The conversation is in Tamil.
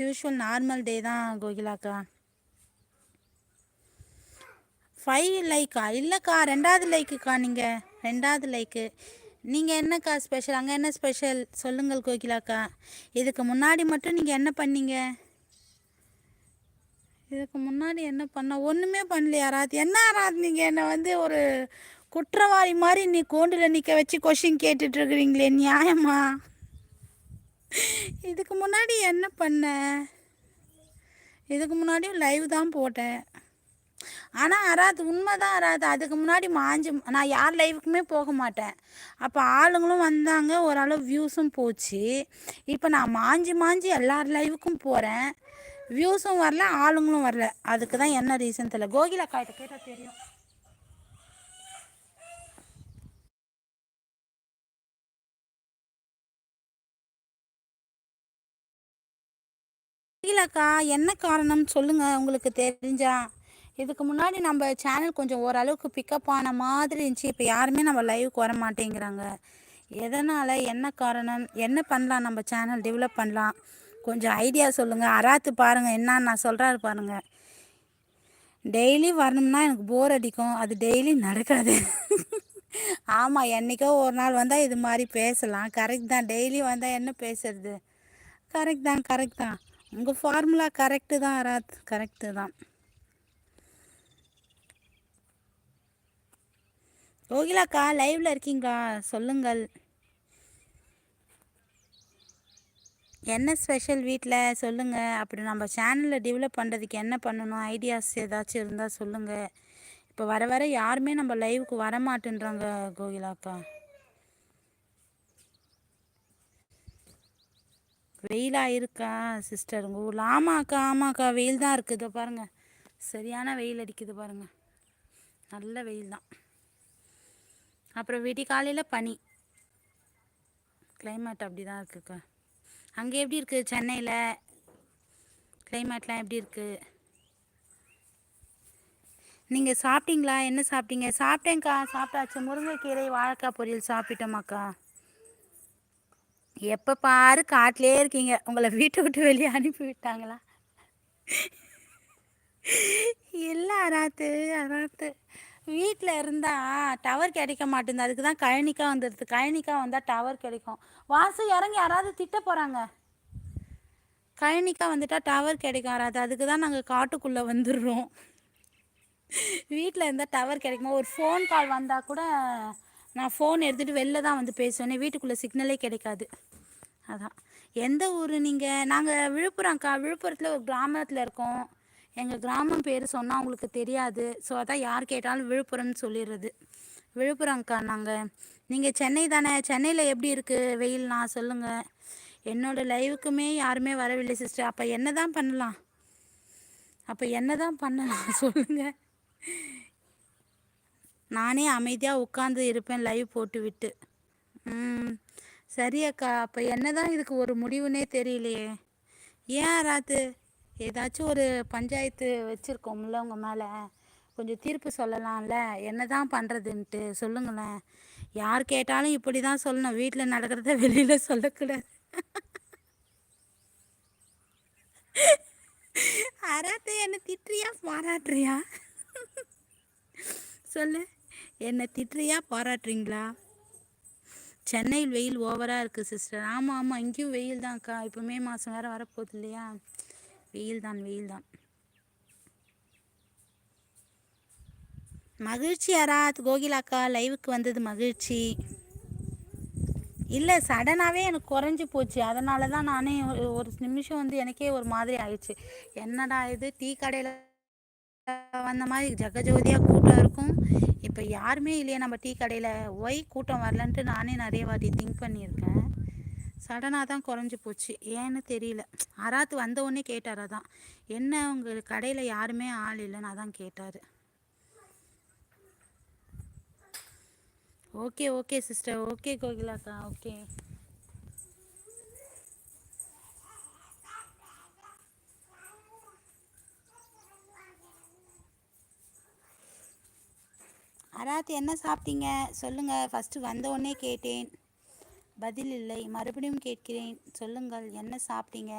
யூஷுவல் நார்மல் டே தான் கோகிலாக்கா. 5 லைக்கா? இல்லைக்கா, 2வது லைக்குக்கா. நீங்கள் 2வது லைக்கு. நீங்கள் என்னக்கா ஸ்பெஷல்? அங்கே என்ன ஸ்பெஷல் சொல்லுங்கள் கோகிலாக்கா. இதுக்கு முன்னாடி மட்டும் நீங்கள் என்ன பண்ணீங்க? இதுக்கு முன்னாடி என்ன பண்ண? ஒன்றுமே பண்ணலையா ராத்? என்ன ராத், நீங்கள் என்னை வந்து ஒரு குற்றவாளி மாதிரி நீ கூண்டில் நிற்க வச்சு கொஷின் கேட்டுட்ருக்குறீங்களே, நியாயமா? இதுக்கு முன்னாடி என்ன பண்ண? இதுக்கு முன்னாடியும் லைவ் தான் போட்டேன். ஆனால் அராத் உண்மை தான் அராத். அதுக்கு முன்னாடி நான் யார் லைவுக்குமே போக மாட்டேன். அப்போ ஆளுங்களும் வந்தாங்க, ஓரளவு வியூஸும் போச்சு. இப்போ நான் மாஞ்சி எல்லார் லைவுக்கும் போகிறேன், வியூஸும் வரல, ஆளுங்களும் வரல. அதுக்கு தான் என்ன ரீசன் தெரியல. கோகிலா காய்ட்ட கேட்டால் தெரியும். கோகிலாக்கா, என்ன காரணம் சொல்லுங்கள் உங்களுக்கு தெரிஞ்சா. இதுக்கு முன்னாடி நம்ம சேனல் கொஞ்சம் ஓரளவுக்கு பிக்கப் ஆன மாதிரி இருந்துச்சு. இப்போ யாருமே நம்ம லைவுக்கு வர மாட்டேங்கிறாங்க. எதனால்? என்ன காரணம்? என்ன பண்ணலாம்? நம்ம சேனல் டெவலப் பண்ணலாம், கொஞ்சம் ஐடியா சொல்லுங்கள். அராத்து பாருங்கள், என்ன நான் சொல்கிறாரு பாருங்கள். டெய்லி வரணும்னா எனக்கு போர் அடிக்கும், அது டெய்லி நடக்காது. ஆமாம், என்றைக்கோ ஒரு நாள் வந்தால் இது மாதிரி பேசலாம். கரெக்ட் தான். டெய்லி வந்தால் என்ன பேசுறது? கரெக்ட் தான். உங்கள் ஃபார்முலா கரெக்டு தான் அராத், கரெக்டு தான். கோகிலாக்கா லைவில் இருக்கீங்களா? சொல்லுங்கள். என்ன ஸ்பெஷல் வீட்டில் சொல்லுங்கள். அப்படி நம்ம சேனலில் டெவலப் பண்ணுறதுக்கு என்ன பண்ணணும், ஐடியாஸ் ஏதாச்சும் இருந்தால் சொல்லுங்கள். இப்போ வர வர யாருமே நம்ம லைவுக்கு வர மாட்டேன்றாங்க கோகிலாக்கா. வெயிலாக இருக்கா சிஸ்டர் உங்கள் ஊரில்? ஆமாக்கா வெயில் தான் இருக்குது பாருங்கள். சரியான வெயில் அடிக்குது பாருங்கள், நல்ல வெயில் தான். அப்புறம் காலையில் பனி. கிளைமேட் அப்படி தான் இருக்குக்கா. அங்கே எப்படி இருக்குது சென்னையில்? கிளைமேட்லாம் எப்படி இருக்குது? நீங்கள் சாப்பிட்டீங்களா? என்ன சாப்பிட்டீங்க? சாப்பிட்டேங்க்கா, சாப்பிட்டாச்சு. முருங்கைக்கீரை வாழைக்காய் பொரியல் சாப்பிட்டோமாக்கா. எப்போ பாரு காட்டிலே இருக்கீங்க, உங்களை வீட்டை விட்டு வெளியே அனுப்பி விட்டாங்களா? இல்லை அராத்து வீட்டில் இருந்தால் டவர் கிடைக்க மாட்டேங்குது. அதுக்கு தான் கழனிக்காக வந்துடுது. கழனிக்காக வந்தால் டவர் கிடைக்கும். வாசு இறங்கி யாராவது திட்ட போகிறாங்க. கழனிக்காக வந்துட்டால் டவர் கிடைக்கும் அராது. அதுக்கு தான் நாங்கள் காட்டுக்குள்ளே வந்துடுறோம். வீட்டில் இருந்தால் டவர் கிடைக்குமா? ஒரு ஃபோன் கால் வந்தால் கூட நான் ஃபோன் எடுத்துகிட்டு வெளில தான் வந்து பேசுவேன். வீட்டுக்குள்ளே சிக்னலே கிடைக்காது. அதான். எந்த ஊர் நீங்கள்? நாங்கள் விழுப்புரம்க்கா. விழுப்புரத்தில் ஒரு கிராமத்தில் இருக்கோம். எங்கள் கிராமம் பேர் சொன்னால் உங்களுக்கு தெரியாது. ஸோ அதான் யார் கேட்டாலும் விழுப்புரம்னு சொல்லிடுறது. விழுப்புரம்க்கா நாங்கள். நீங்கள் சென்னை தானே? சென்னையில் எப்படி இருக்குது வெயில்னா சொல்லுங்கள். என்னோடய லைவுக்குமே யாருமே வரவில்லை சிஸ்டர். அப்போ என்ன தான் பண்ணலாம்? சொல்லுங்கள். நானே அமைதியாக உட்காந்து இருப்பேன் லைவ் போட்டு விட்டு. சரி அக்கா. அப்போ என்ன தான் இதுக்கு ஒரு முடிவுனே தெரியலையே. ஏன் ராத்து? ஏதாச்சும் ஒரு பஞ்சாயத்து வச்சுருக்கோம்ல உங்கள் மேலே, கொஞ்சம் தீர்ப்பு சொல்லலாம்ல. என்ன தான் பண்ணுறதுன்ட்டு சொல்லுங்களேன். யார் கேட்டாலும் இப்படி தான் சொல்லணும், வீட்டில் நடக்கிறத வெளியில் சொல்லக்கூடாது. அராத்து என்ன திட்டுறியா பாராட்டுறியா? சொல்லு, என்ன திட்டுறியா பாராட்டுறீங்களா? சென்னையில் வெயில் ஓவராக இருக்குது சிஸ்டர். ஆமாம் இங்கேயும் வெயில் தான்க்கா. இப்போ மே மாதம் வேறு வரப்போகுது இல்லையா? வெயில் தான். மகிழ்ச்சி அராத். கோகிலாக்கா லைவுக்கு வந்தது மகிழ்ச்சி. இல்லை, சடனாகவே எனக்கு குறைஞ்சி போச்சு. அதனால தான் நானே ஒரு நிமிஷம் வந்து எனக்கே ஒரு மாதிரி ஆயிடுச்சு. என்னடா இது, டீ கடையில் வந்த மாதிரி ஜகஜோதியாக கூட்டம் இருக்கும், இப்போ யாருமே இல்லையா நம்ம டீ கடையில்? ஒய் கூட்டம் வரலன்ட்டு நானே நிறைய வாட்டி திங்க் பண்ணியிருக்கேன். சடனாக தான் குறைஞ்சி போச்சு, ஏன்னு தெரியல. அராத்து வந்தவுடனே கேட்டார், அதான் என்ன உங்கள் கடையில் யாருமே ஆள் இல்லைன்னு அதான் கேட்டார். Okay sister. ஓகே கோகிலாக்கா. ஓகே. அராத்து என்ன சாப்பிட்டீங்க சொல்லுங்கள். ஃபஸ்ட்டு வந்தவுடனே கேட்டேன், பதில் இல்லை. மறுபடியும் கேட்கிறேன், சொல்லுங்கள் என்ன சாப்பிட்டீங்க?